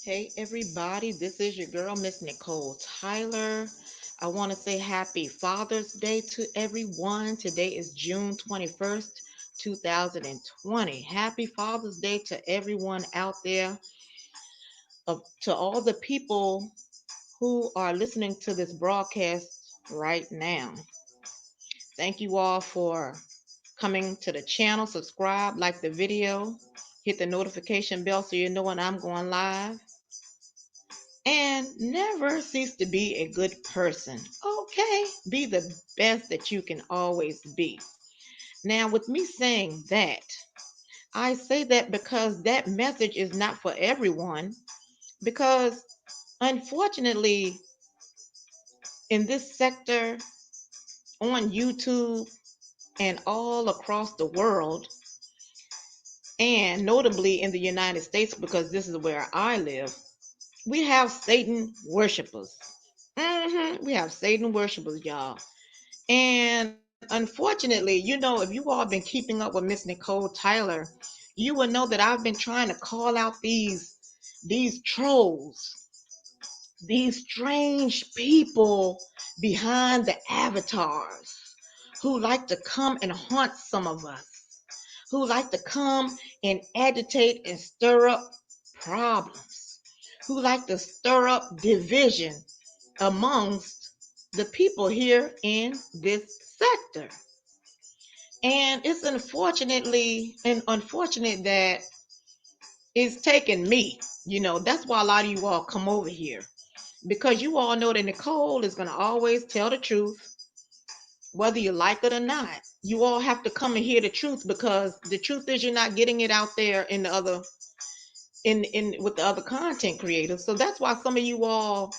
Hey everybody, this is your girl, Miss Nicole Tyler. I want to say happy Father's Day to everyone. Today is June 21st, 2020. Happy Father's Day to everyone out there, to all the people who are listening to this broadcast right now. Thank you all for coming to the channel. Subscribe, like the video, hit the notification bell so you know when I'm going live. And never cease to be a good person. Okay, be the best that you can always be. Now, with me saying that, I say that because that message is not for everyone. Because unfortunately, in this sector, on YouTube, and all across the world, and notably in the United States, because this is where I live, we have Satan worshipers. We have Satan worshipers, y'all. And unfortunately, if you all been keeping up with Miss Nicole Tyler, you will know that I've been trying to call out these trolls, these strange people behind the avatars who like to come and haunt some of us, who like to come and agitate and stir up problems, who like to stir up division amongst the people here in this sector. And it's unfortunate that it's taken me. That's why a lot of you all come over here. Because you all know that Nicole is going to always tell the truth, whether you like it or not. You all have to come and hear the truth, because the truth is you're not getting it out there in the other in with the other content creators. So that's why some of you all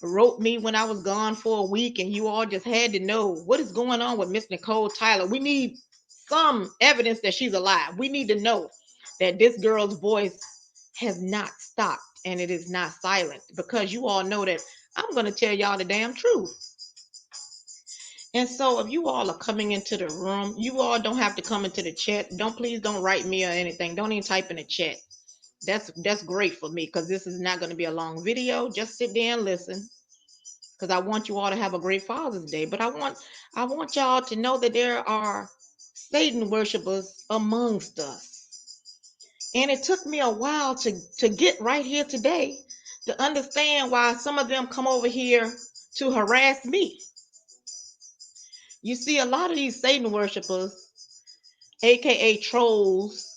wrote me when I was gone for a week, and you all just had to know what is going on with Miss Nicole Tyler. We need some evidence that she's alive. We need to know that this girl's voice has not stopped and it is not silent, because you all know that I'm going to tell y'all the damn truth. And so if you all are coming into the room, you all don't have to come into the chat. Please don't write me or anything. Don't even type in the chat. That's great for me, because this is not going to be a long video. Just sit there and listen, because I want you all to have a great Father's Day. But I want y'all to know that there are Satan worshipers amongst us. And it took me a while to get right here today to understand why some of them come over here to harass me. You see, a lot of these Satan worshipers, aka trolls,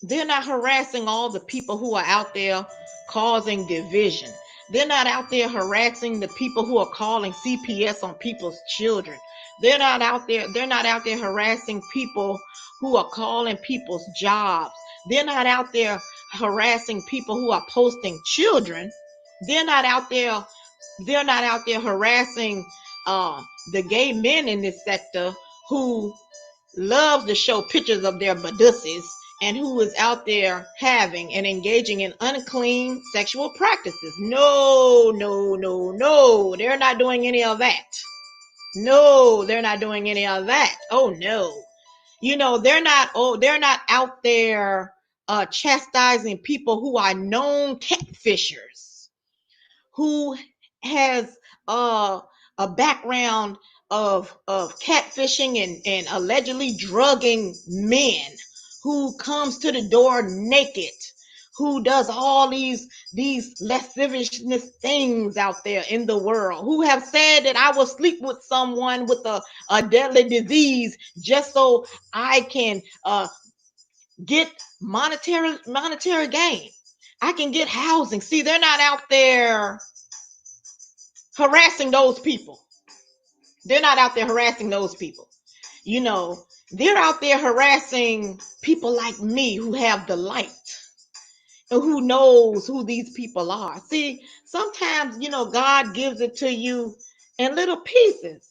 they're not harassing all the people who are out there causing division. They're not out there harassing the people who are calling CPS on people's children. They're not out there harassing people who are calling people's jobs. They're not out there harassing people who are posting children. They're not out there harassing the gay men in this sector who loves to show pictures of their badusses, and who is out there having and engaging in unclean sexual practices. No, no, no, no. They're not doing any of that. No, they're not doing any of that. Oh no. They're not out there chastising people who are known catfishers, who has a background of catfishing and allegedly drugging men, who comes to the door naked, who does all these lasciviousness things out there in the world, who have said that I will sleep with someone with a deadly disease just so I can get monetary gain. I can get housing. See, they're not out there harassing those people. They're not out there harassing those people. They're out there harassing people like me, who have the light and who knows who these people are. See, sometimes, God gives it to you in little pieces.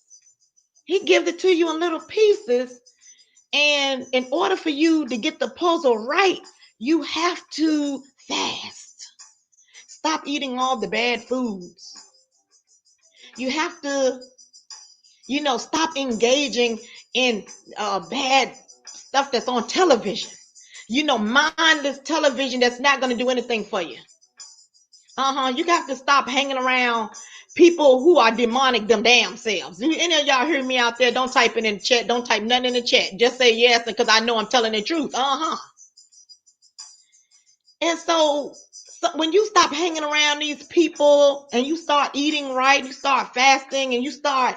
He gives it to you in little pieces. And in order for you to get the puzzle right, you have to fast. Stop eating all the bad foods. You have to stop engaging in bad stuff that's on television. Mindless television that's not going to do anything for you. You got to stop hanging around people who are demonic them damn selves. Any of y'all hear me out there? Don't type it in the chat. Don't type nothing in the chat. Just say yes, because I know I'm telling the truth. And so when you stop hanging around these people and you start eating right, you start fasting, and you start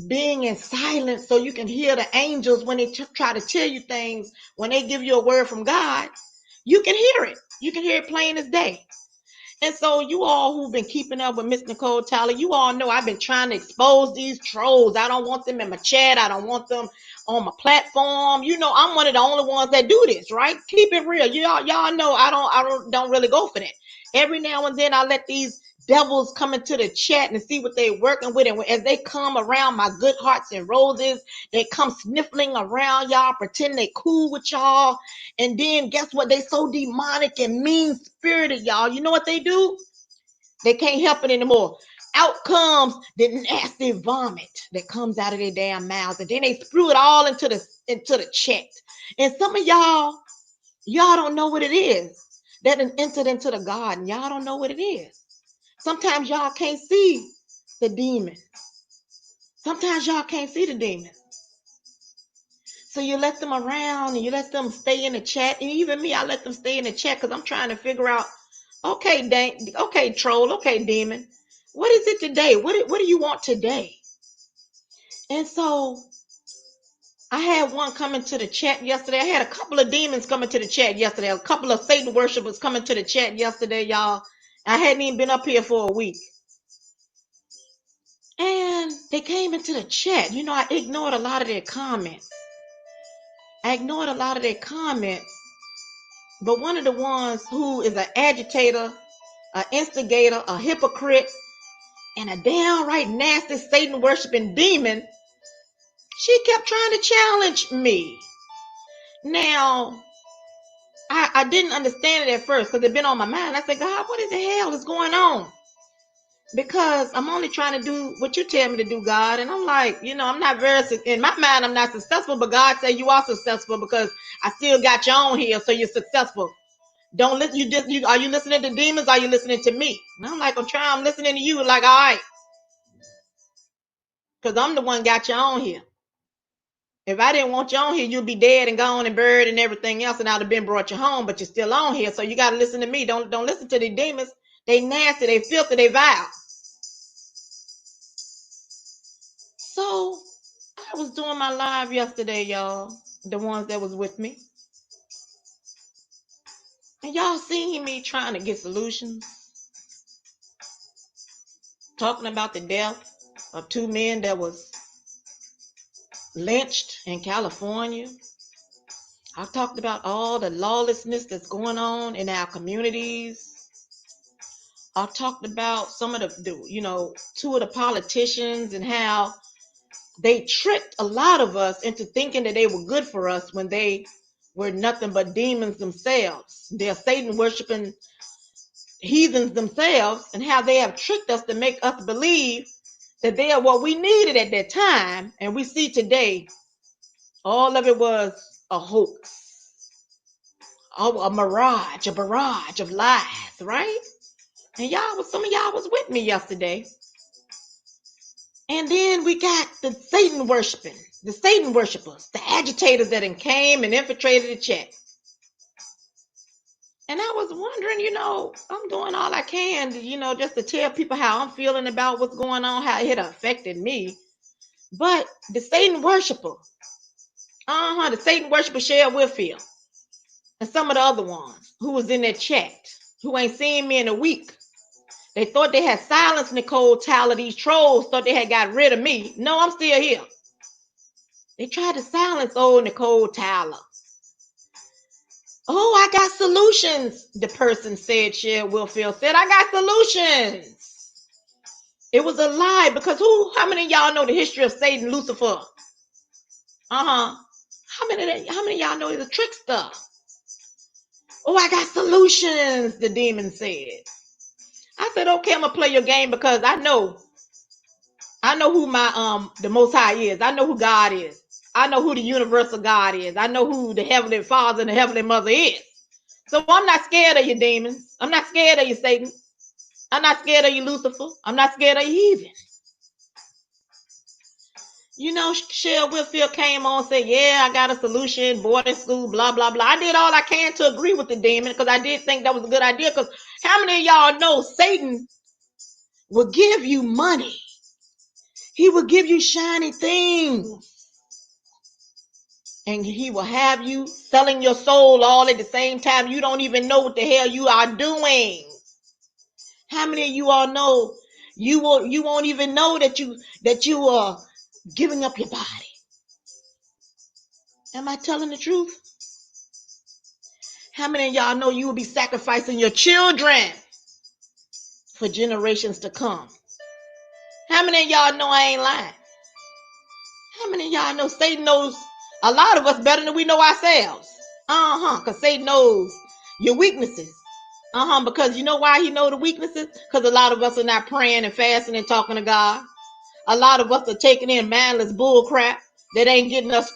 being in silence so you can hear the angels when they try to tell you things, when they give you a word from God, you can hear it. You can hear it plain as day. And so you all who've been keeping up with Miss Nicole Tyler, you all know I've been trying to expose these trolls. I don't want them in my chat. I don't want them on my platform. You know, I'm one of the only ones that do this, right? Keep it real. Y'all know I don't really go for that. Every now and then I let these devils come into the chat and see what they're working with. And as they come around my good hearts and roses, they come sniffling around y'all, pretend they cool with y'all. And then guess what? They so demonic and mean spirited, y'all. You know what they do? They can't help it anymore. Out comes the nasty vomit that comes out of their damn mouths, and then they spew it all into the chat. And some of y'all don't know what it is that entered into the garden. Y'all don't know what it is. Sometimes y'all can't see the demon. Sometimes y'all can't see the demon. So you let them around and you let them stay in the chat. And even me, I let them stay in the chat because I'm trying to figure out, okay, troll, okay, demon. What is it today? What do you want today? And so I had one coming to the chat yesterday. I had a couple of demons coming to the chat yesterday. A couple of Satan worshipers coming to the chat yesterday, y'all. I hadn't even been up here for a week. And they came into the chat. You know, I ignored a lot of their comments. But one of the ones who is an agitator, an instigator, a hypocrite, and a downright nasty Satan worshiping demon, she kept trying to challenge me. Now, I didn't understand it at first because it'd been on my mind. I said, God, what in the hell is going on? Because I'm only trying to do what you tell me to do, God. And I'm like, I'm not in my mind, I'm not successful, but God said you are successful because I still got you on here, so you're successful. Don't listen. Are you listening to demons? Are you listening to me? And I'm like, I'm listening to you. Like, all right, because I'm the one got you on here. If I didn't want you on here, you'd be dead and gone and buried and everything else, and I'd have been brought you home. But you're still on here, so you got to listen to me. Don't listen to the demons. They nasty. They filthy. They vile. So I was doing my live yesterday, y'all. The ones that was with me, and y'all seen me trying to get solutions, talking about the death of two men that was lynched in California. I talked about all the lawlessness that's going on in our communities. I talked about some of the two of the politicians and how they tricked a lot of us into thinking that they were good for us when they were nothing but demons themselves. They're Satan worshiping heathens themselves, and how they have tricked us to make us believe that they are what we needed at that time. And we see today, all of it was a hoax, a barrage of lies, right? And some of y'all was with me yesterday. And then we got the Satan worshipers, the agitators that came and infiltrated the chat. And I was wondering, I'm doing all I can, just to tell people how I'm feeling about what's going on, how it affected me. But the Satan worshiper, Shel Whitfield, and some of the other ones who was in that chat, who ain't seen me in a week. They thought they had silenced Nicole Tyler. These trolls thought they had got rid of me. No, I'm still here. They tried to silence old Nicole Tyler. Oh, I got solutions, the person said. Shel Whitfield said, I got solutions. It was a lie, because how many of y'all know the history of Satan, Lucifer? How many of y'all know he's a trickster? Oh, I got solutions, the demon said. I said, okay, I'm gonna play your game, because I know who my the Most High is. I know who God is. I know who the universal God is. I know who the Heavenly Father and the Heavenly Mother is. So I'm not scared of you, demons. I'm not scared of you, Satan. I'm not scared of you, Lucifer. I'm not scared of you, heathen. You know, Shel Whitfield came on and said, yeah, I got a solution, boarding school, blah, blah, blah. I did all I can to agree with the demon because I did think that was a good idea. Because how many of y'all know Satan will give you money? He will give you shiny things. And he will have you selling your soul all at the same time. You don't even know what the hell you are doing. How many of you all know you won't even know that you are giving up your body? Am I telling the truth? How many of y'all know you will be sacrificing your children for generations to come? How many of y'all know I ain't lying? How many of y'all know Satan knows a lot of us better than we know ourselves? Because Satan knows your weaknesses. Because you know why he know the weaknesses? Because a lot of us are not praying and fasting and talking to God. A lot of us are taking in mindless bull crap that ain't getting us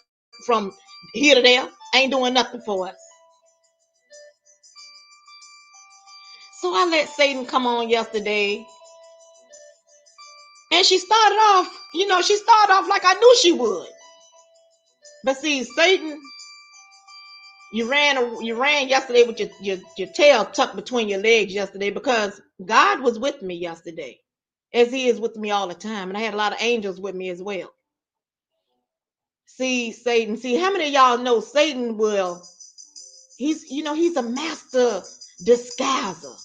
from here to there. Ain't doing nothing for us. So I let Satan come on yesterday. And she started off like I knew she would. But see, Satan, you ran yesterday with your tail tucked between your legs yesterday because God was with me yesterday, as he is with me all the time. And I had a lot of angels with me as well. See, Satan, how many of y'all know Satan he's a master disguiser.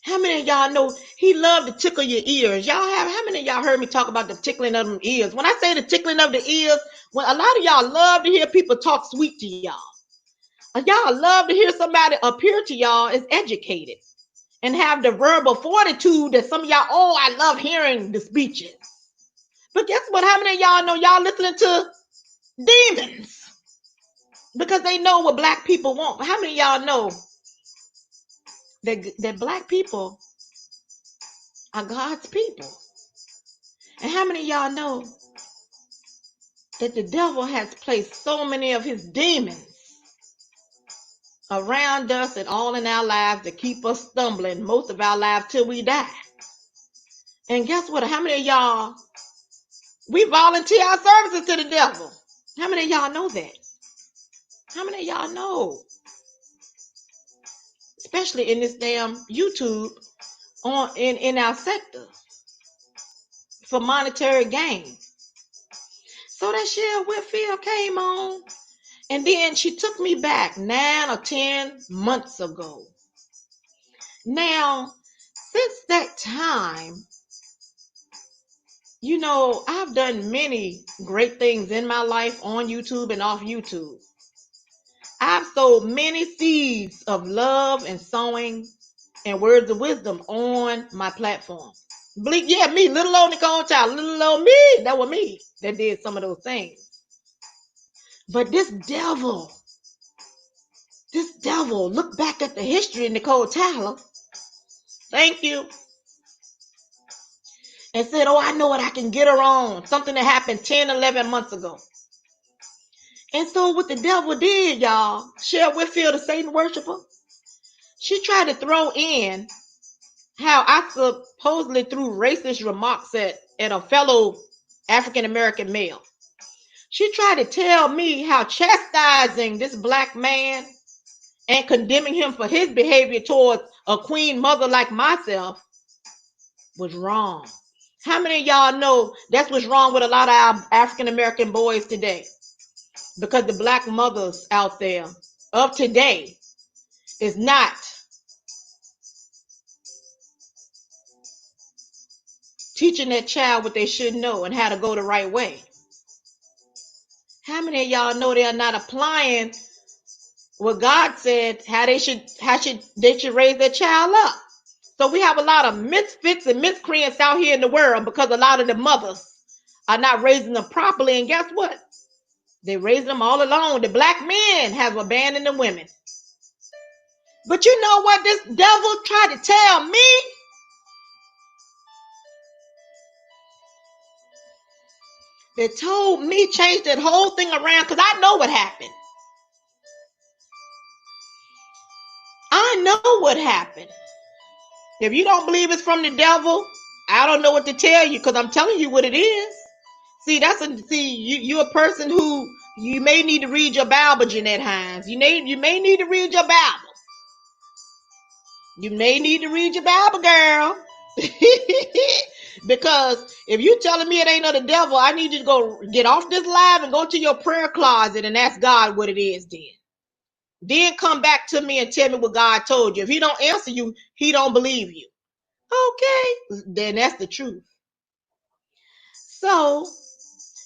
How many of y'all know he loved to tickle your ears? How many of y'all heard me talk about the tickling of them ears? When I say the tickling of the ears, when a lot of y'all love to hear people talk sweet to y'all. Y'all love to hear somebody appear to y'all as educated and have the verbal fortitude that some of y'all, I love hearing the speeches. But guess what? How many of y'all know y'all listening to demons? Because they know what black people want. But how many of y'all know that black people are God's people? And how many of y'all know that the devil has placed so many of his demons around us and all in our lives to keep us stumbling most of our lives till we die? And guess what? How many of y'all, we volunteer our services to the devil? How many of y'all know that? How many of y'all know? Especially in this damn YouTube in our sector for monetary gain. So that Shel Whitfield came on, and then she took me back 9 or 10 months ago. Now, since that time, I've done many great things in my life on YouTube and off YouTube. I've sowed many seeds of love and sowing and words of wisdom on my platform. Me, little old Nicole Child, little old me, that was me that did some of those things. But this devil, look back at the history of Nicole Tyler. Thank you. And said, I know what I can get her on. Something that happened 10, 11 months ago. And so what the devil did, y'all, Shel Whitfield, the Satan worshiper, she tried to throw in how I supposedly threw racist remarks at a fellow African-American male. She tried to tell me how chastising this black man and condemning him for his behavior towards a queen mother like myself was wrong. How many of y'all know that's what's wrong with a lot of our African-American boys today? Because the black mothers out there of today is not teaching that child what they should know and how to go the right way. How many of y'all know they are not applying what God said, how they should raise their child up? So we have a lot of misfits and miscreants out here in the world because a lot of the mothers are not raising them properly. And guess what? They raise them all alone. The black men have abandoned the women. But you know what this devil tried to tell me? They told me change that whole thing around because I know what happened. know what happened. If you don't believe it's from the devil, I don't know what to tell you, because I'm telling you what it is. See, you're a person who you may need to read your Bible, Jeanette Hines. You may need to read your Bible. You may need to read your Bible, girl. Because if you telling me it ain't of the devil, I need you to go get off this live and go to your prayer closet and ask God what it is then. Then come back to me and tell me what God told you. If he don't answer you, he don't believe you. Okay, then that's the truth. So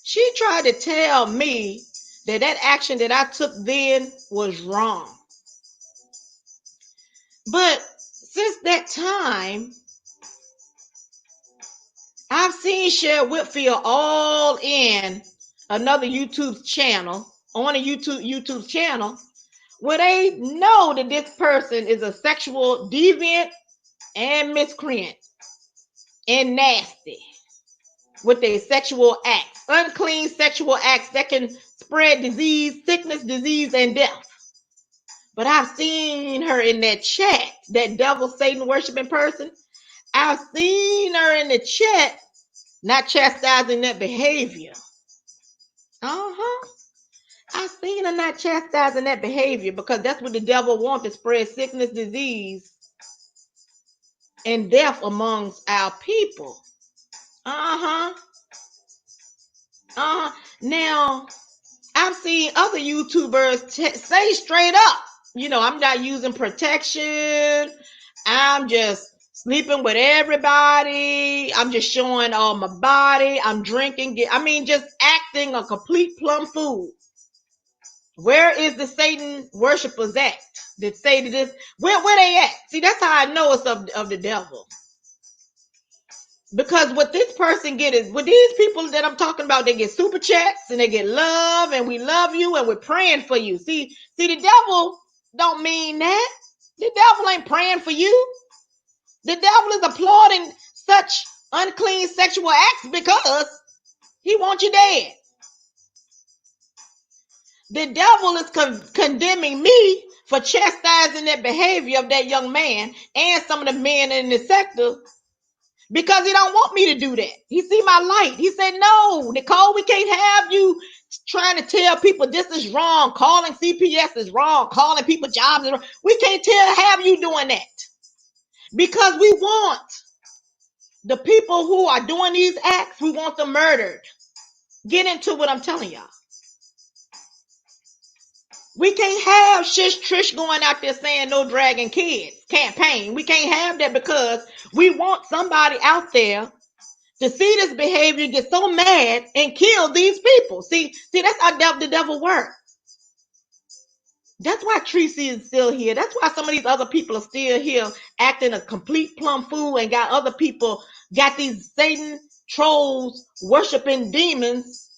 she tried to tell me that action that I took then was wrong. But since that time, I've seen Shel Whitfield all in another YouTube channel, on a YouTube channel, where they know that this person is a sexual deviant and miscreant and nasty with their sexual acts, unclean sexual acts that can spread disease, sickness, disease, and death. But I've seen her in that chat, that devil, Satan worshiping person. I've seen her in the chat not chastising that behavior. I've seen her not chastising that behavior, because that's what the devil wants, to spread sickness, disease, and death amongst our people. Now, I've seen other YouTubers say straight up, I'm not using protection. I'm just sleeping with everybody. I'm just showing all my body. I'm drinking. Just acting a complete plum fool. Where is the Satan worshipers at? That say this? Where they at? See, that's how I know it's of the devil. Because what this person get is, with these people that I'm talking about, they get super chats and they get love, and we love you and we're praying for you. See, the devil don't mean that. The devil ain't praying for you. The devil is applauding such unclean sexual acts because he wants you dead. The devil is condemning me for chastising that behavior of that young man and some of the men in the sector, because he don't want me to do that. He see my light. He said, no, Nicole, we can't have you trying to tell people this is wrong. Calling CPS is wrong. Calling people jobs is wrong. We can't have you doing that, because we want the people who are doing these acts, we want them murdered. Get into what I'm telling y'all. We can't have Shish Trish going out there saying no dragging kids campaign. We can't have that, because we want somebody out there to see this behavior, get so mad and kill these people. See, that's how the devil works. That's why Tracy is still here. That's why some of these other people are still here acting a complete plum fool, and got other people, got these Satan trolls worshiping demons,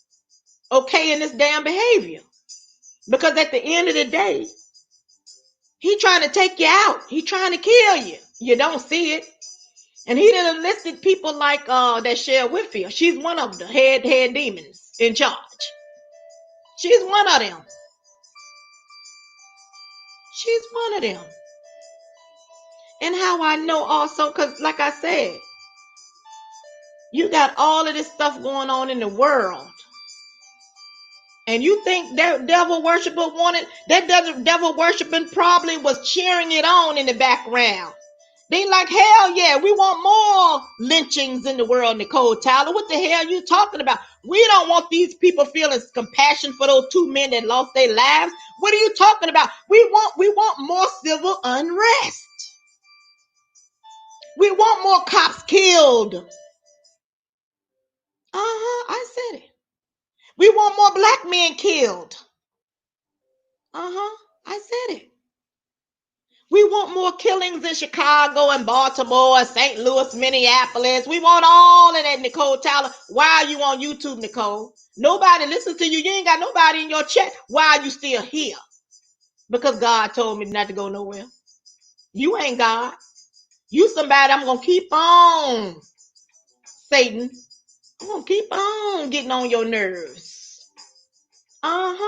okay, in this damn behavior. Because at the end of the day, he trying to take you out. He trying to kill you. You don't see it. And he done enlisted people like that Shel Whitfield. She's one of the head demons in charge. She's one of them. She's one of them. And how I know also, because like I said, you got all of this stuff going on in the world. And you think that devil worshiper wanted, that devil worshiping probably was cheering it on in the background. They like, hell yeah, we want more lynchings in the world, Nicole Tyler. What the hell are you talking about? We don't want these people feeling compassion for those two men that lost their lives. What are you talking about? We want more civil unrest. We want more cops killed. I said it. We want more black men killed. I said it. We want more killings in Chicago and Baltimore, St. Louis, Minneapolis. We want all of that, Nicole Tyler. Why are you on YouTube, Nicole? Nobody listens to you. You ain't got nobody in your chat. Why are you still here? Because God told me not to go nowhere. You ain't God. You somebody I'm going to keep on, Satan. I'm going to keep on getting on your nerves. I'm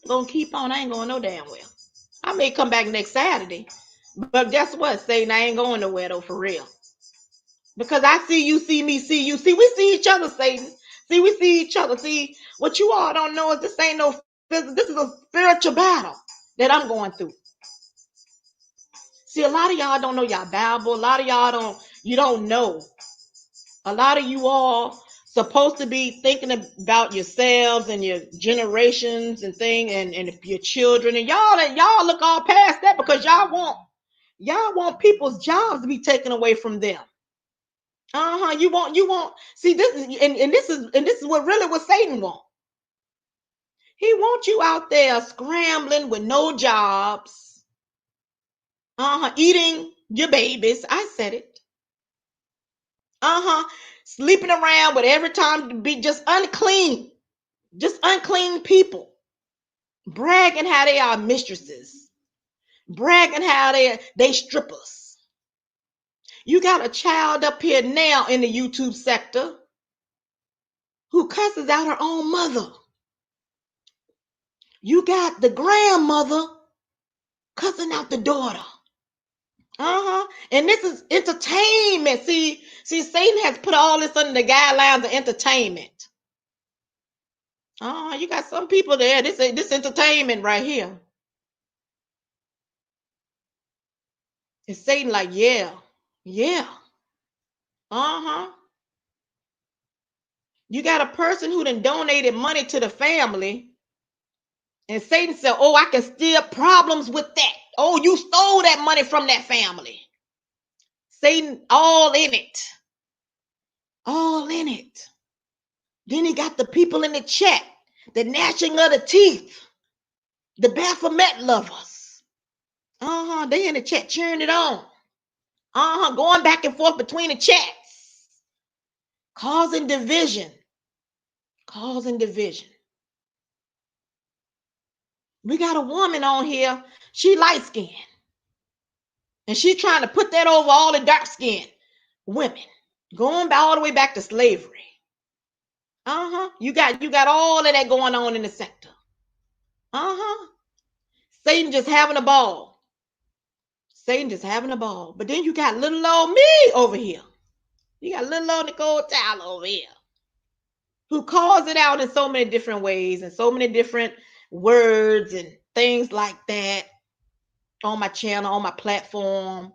going to keep on. I ain't going no damn well. I may come back next Saturday. But guess what, Satan? I ain't going nowhere though, for real. Because I see you, see me, see you. See, we see each other, Satan. See, we see each other. See, what you all don't know is this ain't no physical, this is a spiritual battle that I'm going through. See, a lot of y'all don't know y'all Bible. A lot of y'all you don't know. A lot of you all supposed to be thinking about yourselves and your generations and thing and your children. And y'all look all past that because y'all want people's jobs to be taken away from them. You want see this this is what Satan wants. He wants you out there scrambling with no jobs, eating your babies. I said it. Sleeping around with every time to be just unclean people, bragging how they are mistresses, bragging how they strippers. You got a child up here now in the YouTube sector who cusses out her own mother. You got the grandmother cussing out the daughter. And this is entertainment. See, Satan has put all this under the guidelines of entertainment. You got some people there. This entertainment right here. It's Satan like, yeah. You got a person who done donated money to the family, and Satan said, oh, I can steer problems with that. Oh, you stole that money from that family. Satan all in it. All in it. Then he got the people in the chat, the gnashing of the teeth, the Baphomet lovers. They in the chat cheering it on. Going back and forth between the chats, causing division. We got a woman on here. She light skinned, and she trying to put that over all the dark skinned women, going all the way back to slavery. You got all of that going on in the sector. Satan just having a ball. But then you got little old me over here. You got little old Nicole Tyler over here, who calls it out in so many different ways and so many different words and things like that on my channel, on my platform.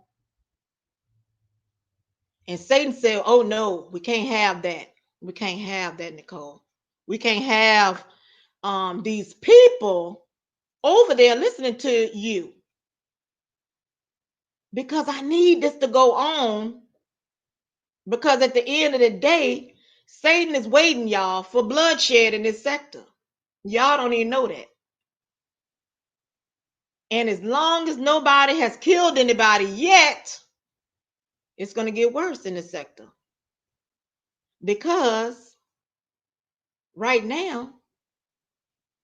And Satan said, oh no, we can't have that. We can't have that, Nicole. We can't have these people over there listening to you, because I need this to go on, because at the end of the day, Satan is waiting, y'all, for bloodshed in this sector. Y'all don't even know that. And as long as nobody has killed anybody yet, it's going to get worse in the sector. Because right now,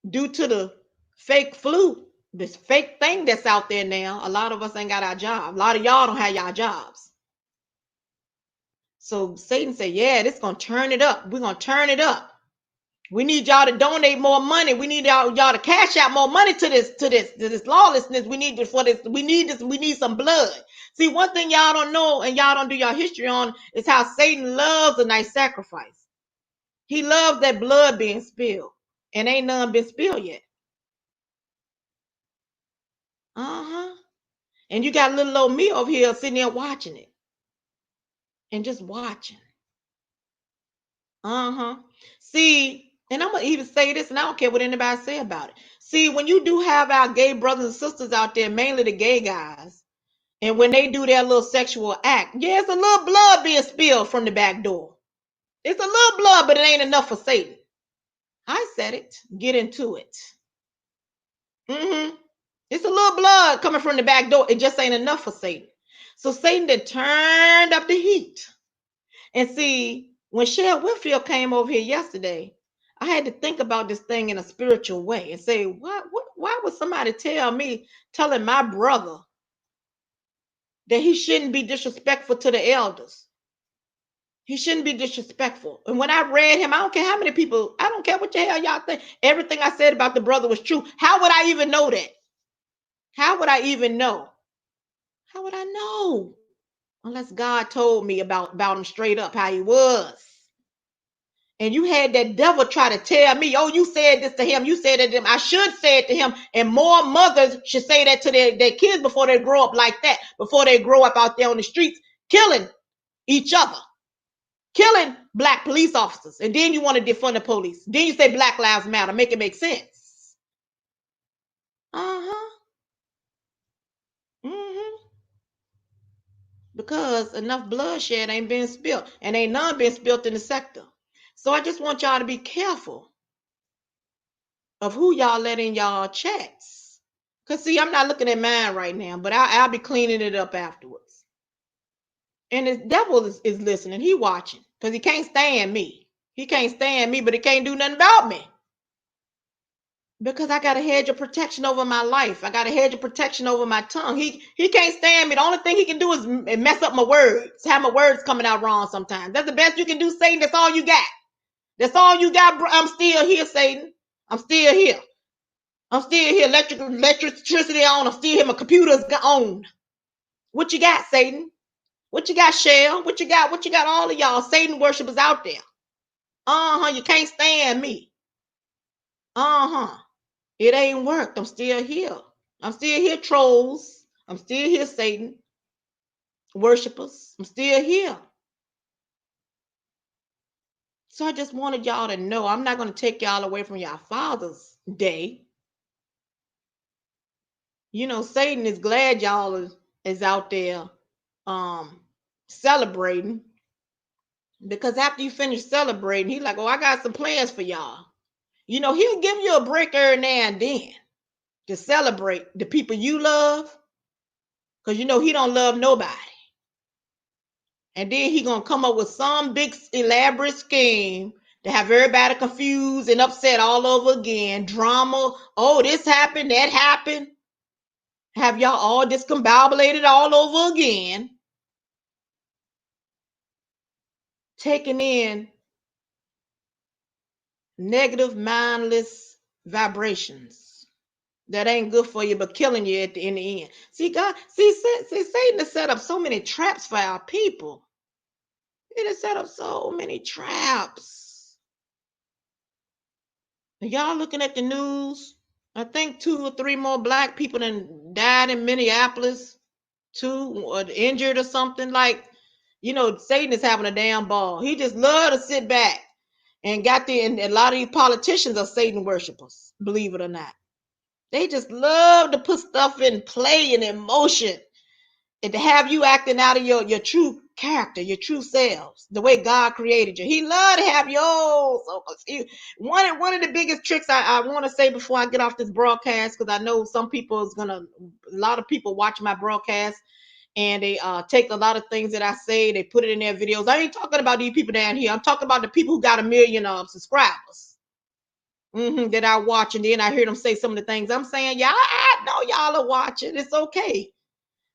due to the fake flu, this fake thing that's out there now, a lot of us ain't got our job. A lot of y'all don't have y'all jobs. So Satan said, yeah, this is going to turn it up. We're going to turn it up. We need y'all to donate more money. We need y'all to cash out more money to this lawlessness. We need this for this. We need some blood. See, one thing y'all don't know and y'all don't do y'all history on is how Satan loves a nice sacrifice. He loves that blood being spilled, and ain't none been spilled yet. And you got little old me over here sitting there watching it and just watching. See, and I'm gonna even say this, and I don't care what anybody say about it. See, when you do have our gay brothers and sisters out there, mainly the gay guys, and when they do their little sexual act, yeah, it's a little blood being spilled from the back door. It's a little blood, but it ain't enough for Satan. I said it. Get into it. It's a little blood coming from the back door. It just ain't enough for Satan. So Satan then turned up the heat. And see, when Shel Whitfield came over here yesterday, I had to think about this thing in a spiritual way and say, why would somebody telling my brother that he shouldn't be disrespectful to the elders? He shouldn't be disrespectful. And when I read him, I don't care how many people, I don't care what the hell y'all think. Everything I said about the brother was true. How would I even know that? How would I even know? How would I know? Unless God told me about him straight up how he was. And you had that devil try to tell me, oh, you said this to him, you said it to him. I should say it to him. And more mothers should say that to their kids before they grow up like that, before they grow up out there on the streets, killing each other, killing black police officers. And then you want to defund the police. Then you say Black Lives Matter. Make it make sense. Uh-huh. Mm-hmm. Because enough bloodshed ain't been spilled. And ain't none been spilled in the sector. So I just want y'all to be careful of who y'all let in y'all chats. Because, see, I'm not looking at mine right now, but I'll be cleaning it up afterwards. And the devil is listening. He watching because he can't stand me. He can't stand me, but he can't do nothing about me. Because I got a hedge of protection over my life. I got a hedge of protection over my tongue. He can't stand me. The only thing he can do is mess up my words, have my words coming out wrong sometimes. That's the best you can do, Satan. That's all you got. That's all you got, bro. I'm still here, Satan. I'm still here. I'm still here. Electricity on. I'm still here. My computer's on. What you got, Satan? What you got, Shel? What you got? What you got? All of y'all Satan worshipers out there. You can't stand me. It ain't worked. I'm still here. I'm still here, trolls. I'm still here, Satan worshipers. I'm still here. So I just wanted y'all to know I'm not going to take y'all away from y'all Father's Day. You know, Satan is glad y'all is out there celebrating, because after you finish celebrating, he's like, oh, I got some plans for y'all. You know, he'll give you a break every now and then to celebrate the people you love, because you know he don't love nobody. And then he gonna come up with some big elaborate scheme to have everybody confused and upset all over again. Drama. Oh, this happened, that happened. Have y'all all discombobulated all over again. Taking in negative, mindless vibrations that ain't good for you, but killing you in the end. See, God, see, Satan has set up so many traps for our people. It has set up so many traps. Y'all looking at the news? I think 2 or 3 more black people than died in Minneapolis, 2 or injured or something. Like, you know, Satan is having a damn ball. He just love to sit back and and a lot of these politicians are Satan worshipers, believe it or not. They just love to put stuff in play and emotion, and to have you acting out of your true character, your true selves, the way God created you. He loved to have you all so confused. One of the biggest tricks I want to say before I get off this broadcast, because I know a lot of people watch my broadcast, and they take a lot of things that I say, they put it in their videos. I ain't talking about these people down here. I'm talking about the people who got 1 million subscribers. That I watch, and then I hear them say some of the things I'm saying. Y'all, I know y'all are watching. It's okay,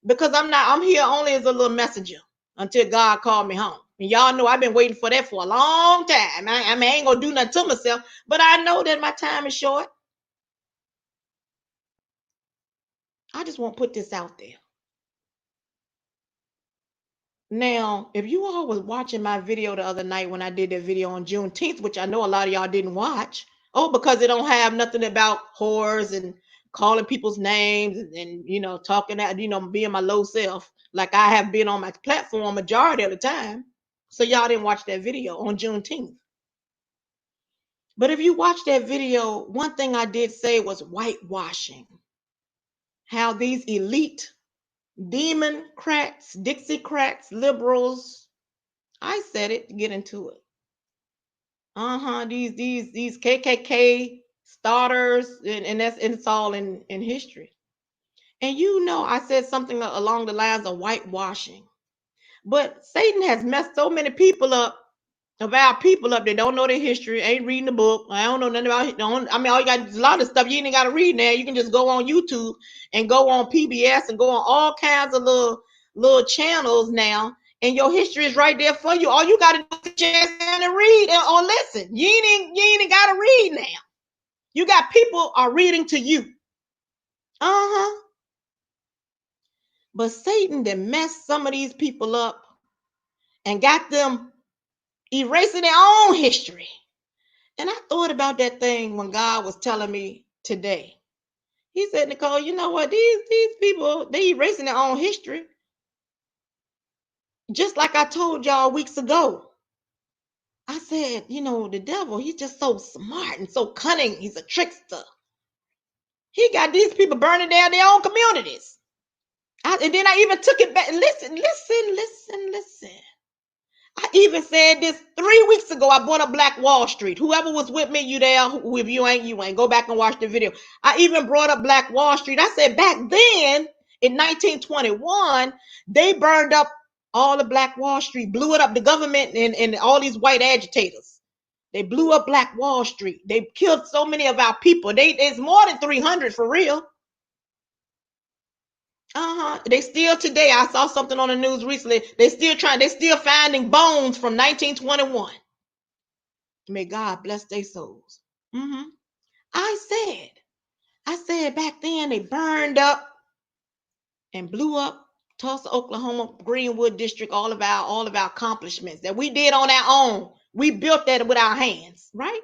because I'm here only as a little messenger until God called me home. And y'all know I've been waiting for that for a long time. I mean, I ain't gonna do nothing to myself, but I know that my time is short. I just won't put this out there. Now, if you all was watching my video the other night when I did that video on Juneteenth, which I know a lot of y'all didn't watch, because it don't have nothing about whores and calling people's names and talking at being my low self like I have been on my platform majority of the time. So y'all didn't watch that video on Juneteenth. But if you watch that video, one thing I did say was whitewashing. How these elite Democrats, Dixiecrats, liberals, I said it to get into it. These KKK starters, and it's all in history. And I said something along the lines of whitewashing. But Satan has messed so many people up, of our people up, that don't know their history, ain't reading the book. I don't know nothing about it. I mean, all you got a lot of stuff you ain't got to read now. You can just go on YouTube and go on PBS and go on all kinds of little channels now, and your history is right there for you. All you got to do is just and read or listen. You ain't got to read now. You got people are reading to you. Uh-huh. But Satan then messed some of these people up and got them erasing their own history. And I thought about that thing when God was telling me today. He said, Nicole, you know what? These people, they erasing their own history. Just like I told y'all weeks ago. I said, the devil, he's just so smart and so cunning. He's a trickster. He got these people burning down their own communities. And then I even took it back. Listen. I even said this 3 weeks ago. I brought up Black Wall Street. Whoever was with me, you there. If you ain't, you ain't. Go back and watch the video. I even brought up Black Wall Street. I said back then in 1921, they burned up all of Black Wall Street, blew it up. The government and all these white agitators. They blew up Black Wall Street. They killed so many of our people. It's more than 300 for real. They still today. I saw something on the news recently. They still finding bones from 1921. May God bless their souls. I said back then they burned up and blew up Tulsa, Oklahoma, Greenwood District, all of our accomplishments that we did on our own. We built that with our hands, right?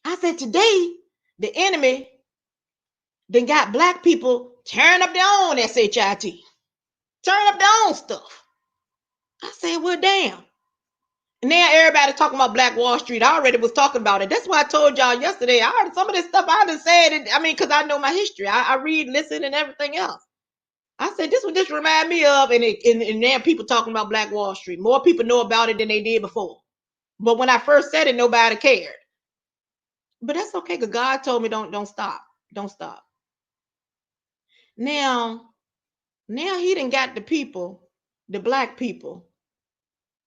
I said today the enemy then got black people tearing up their own SHIT, tearing up their own stuff. I said, well, damn. And now everybody talking about Black Wall Street. I already was talking about it. That's why I told y'all yesterday. I heard some of this stuff I done said. Because I know my history. I read, listen, and everything else. I said, this would just remind me of, and now people talking about Black Wall Street. More people know about it than they did before. But when I first said it, nobody cared. But that's okay, because God told me don't stop. Don't stop. Now he done got the people, the black people,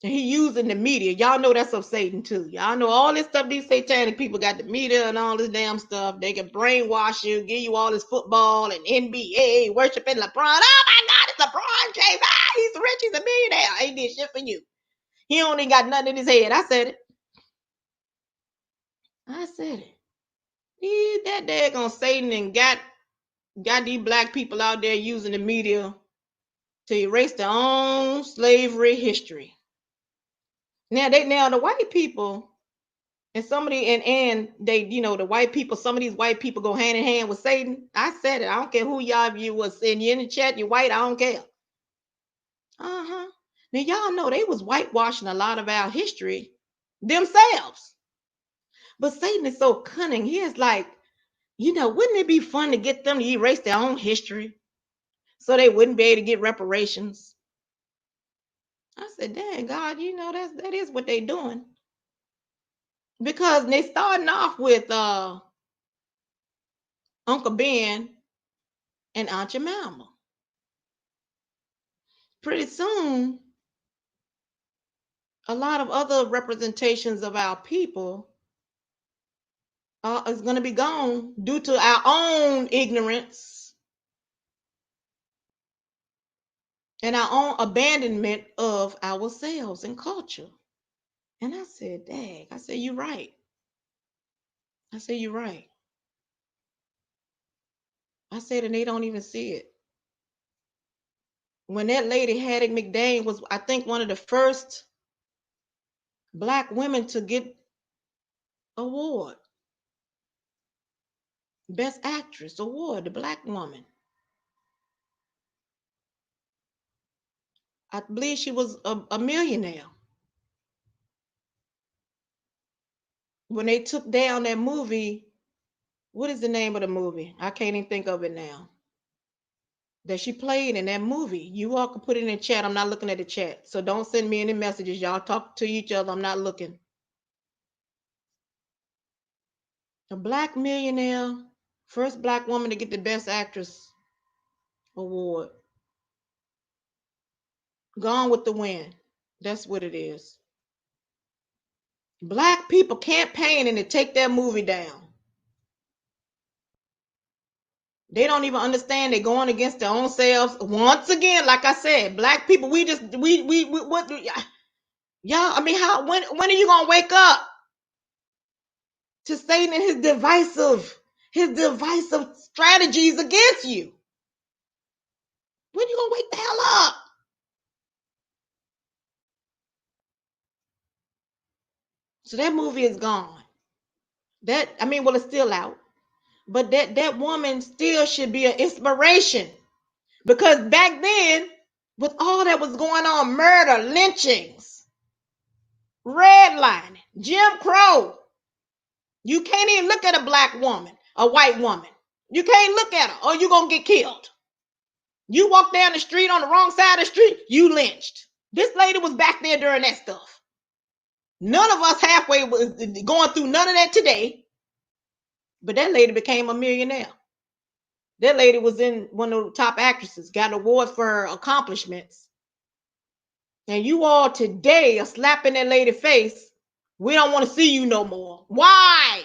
and he using the media. Y'all know that's of Satan too. Y'all know all this stuff these satanic people got, the media and all this damn stuff. They can brainwash you, give you all this football and NBA, worshiping LeBron. Oh my God, it's LeBron James. He's rich, he's a millionaire. He did shit for you. He only got nothing in his head. I said it. That daggone Satan and got these black people out there using the media to erase their own slavery history. Now the white people and somebody and they, the white people, some of these white people go hand in hand with Satan. I said it. I don't care who y'all of you was saying, you in the chat, you're white, I don't care. Now y'all know they was whitewashing a lot of our history themselves. But Satan is so cunning. He is like, wouldn't it be fun to get them to erase their own history so they wouldn't be able to get reparations? I said, dang, God, that is what they're doing. Because they starting off with Uncle Ben and Aunt Jemima. Pretty soon, a lot of other representations of our people is going to be gone due to our own ignorance and our own abandonment of ourselves and culture. And I said, dang, I said, you're right. I said, you're right. I said, and they don't even see it. When that lady, Hattie McDane, was, I think, one of the first black women to get award, Best Actress award, the black woman. I believe she was a millionaire. When they took down that movie, what is the name of the movie? I can't even think of it now. That she played in that movie. You all can put it in the chat. I'm not looking at the chat. So don't send me any messages. Y'all talk to each other. I'm not looking. A black millionaire, first black woman to get the Best Actress award. Gone with the Wind. That's what it is. Black people campaigning to take that movie down. They don't even understand they're going against their own selves. Once again, like I said, black people, we what y'all, when are you gonna wake up to Satan and his divisive strategies against you? When you gonna wake the hell up? So that movie is gone. That I mean, well, it's still out, but that woman still should be an inspiration because back then, with all that was going on, murder, lynchings, redlining, Jim Crow, you can't even look at a black woman, a white woman. You can't look at her, or you're gonna get killed. You walk down the street on the wrong side of the street, you lynched. This lady was back there during that stuff. None of us halfway was going through none of that today, but that lady became a millionaire. That lady was in one of the top actresses, got an award for her accomplishments. And you all today are slapping that lady face. We don't want to see you no more. Why?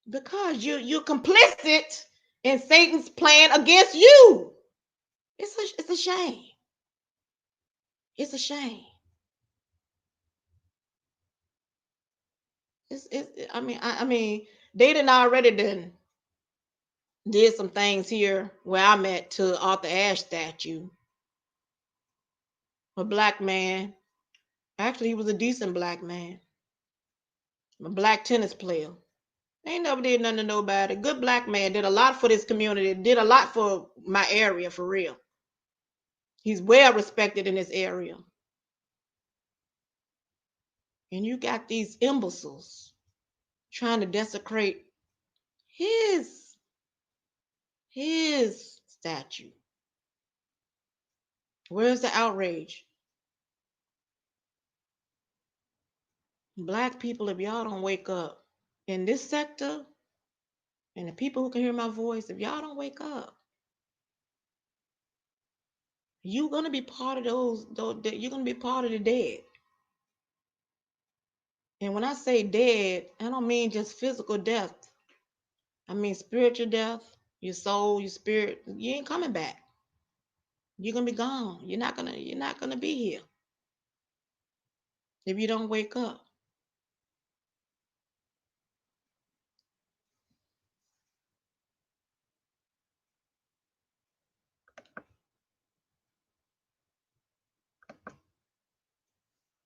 Because you're complicit in Satan's plan against you. It's a shame. It's a shame. I mean, they done already did some things here where I'm at to Arthur Ashe statue. A black man. Actually, he was a decent black man. A black tennis player. Ain't never did nothing to nobody. Good black man. Did a lot for this community. Did a lot for my area, for real. He's well respected in this area. And you got these imbeciles trying to desecrate his his statue. Where's the outrage? Black people, if y'all don't wake up in this sector, and the people who can hear my voice, if y'all don't wake up, you're gonna be part of you're gonna be part of the dead. And when I say dead, I don't mean just physical death. I mean spiritual death, your soul, your spirit. You ain't coming back. You're gonna be gone. You're not gonna be here if you don't wake up.